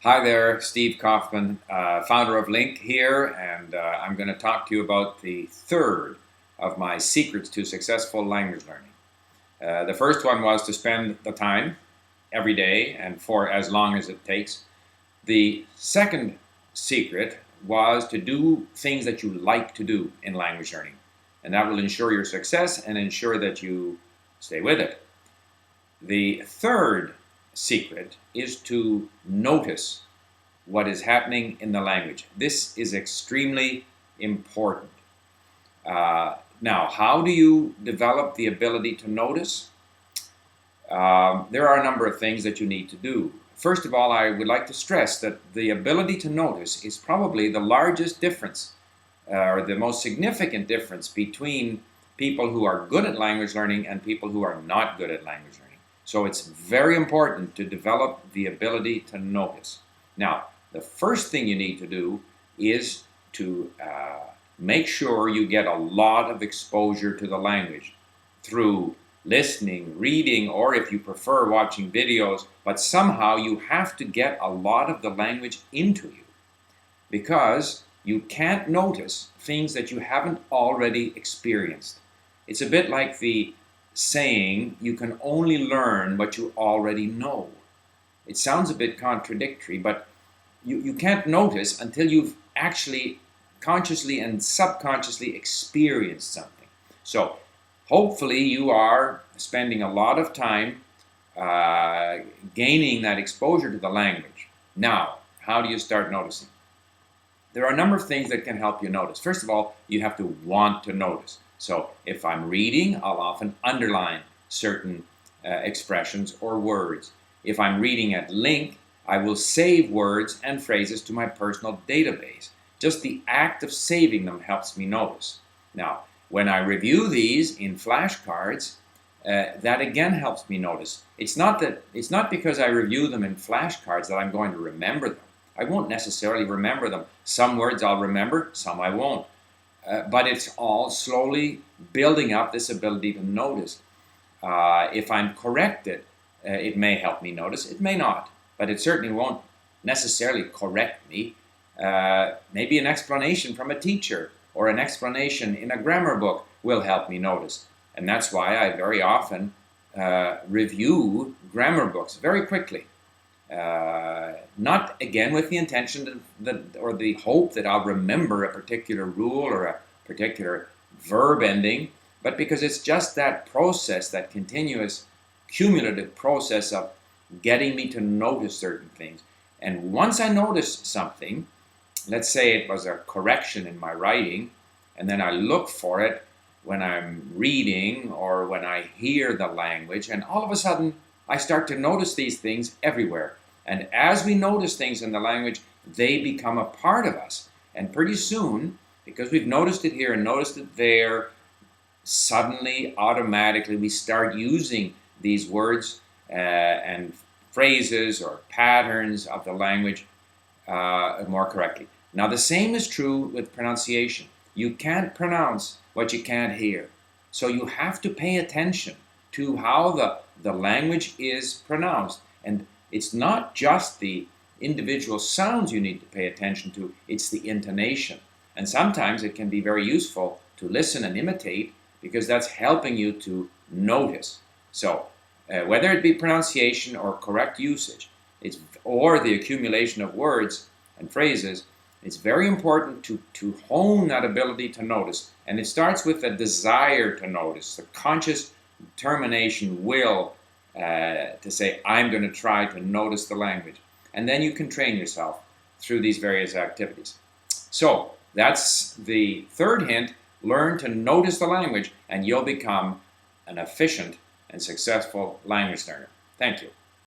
Hi there, Steve Kaufman, founder of Link here, and I'm going to talk to you about the third of my secrets to successful language learning. The first one was to spend the time every day and for as long as it takes. The second secret was to do things that you like to do in language learning, and that will ensure your success and ensure that you stay with it. The third secret is to notice what is happening in the language. This is extremely important. Now, how do you develop the ability to notice? There are a number of things that you need to do. First of all, I would like to stress that the ability to notice is probably the largest difference, or the most significant difference between people who are good at language learning and people who are not good at language learning. So it's very important to develop the ability to notice. Now, the first thing you need to do is to make sure you get a lot of exposure to the language through listening, reading, or if you prefer watching videos, but somehow you have to get a lot of the language into you, because you can't notice things that you haven't already experienced. It's a bit like the saying, you can only learn what you already know. It sounds a bit contradictory, but you can't notice until you've actually consciously and subconsciously experienced something. So hopefully you are spending a lot of time gaining that exposure to the language. Now, how do you start noticing? There are a number of things that can help you notice. First of all, you have to want to notice. So if I'm reading, I'll often underline certain expressions or words. If I'm reading at Link, I will save words and phrases to my personal database. Just the act of saving them helps me notice. Now, when I review these in flashcards, that again helps me notice. It's not because I review them in flashcards that I'm going to remember them. I won't necessarily remember them. Some words I'll remember, some I won't. But it's all slowly building up this ability to notice. If I'm corrected, it may help me notice. It may not, but it certainly won't necessarily correct me. Maybe an explanation from a teacher or an explanation in a grammar book will help me notice. And that's why I very often review grammar books very quickly. Not again with the intention or the hope that I'll remember a particular rule or a particular verb ending, but because it's just that process, that continuous cumulative process of getting me to notice certain things. And once I notice something, let's say it was a correction in my writing, and then I look for it when I'm reading or when I hear the language, and all of a sudden I start to notice these things everywhere. And as we notice things in the language, they become a part of us. And pretty soon, because we've noticed it here and noticed it there, suddenly, automatically, we start using these words and phrases or patterns of the language more correctly. Now, the same is true with pronunciation. You can't pronounce what you can't hear. So you have to pay attention to how the language is pronounced. And it's not just the individual sounds you need to pay attention to, it's the intonation. And sometimes it can be very useful to listen and imitate, because that's helping you to notice. So whether it be pronunciation or correct usage, or the accumulation of words and phrases, it's very important to hone that ability to notice. And it starts with a desire to notice, the conscious determination, will, to say, I'm going to try to notice the language. And then you can train yourself through these various activities. So that's the third hint. Learn to notice the language, and you'll become an efficient and successful language learner. Thank you.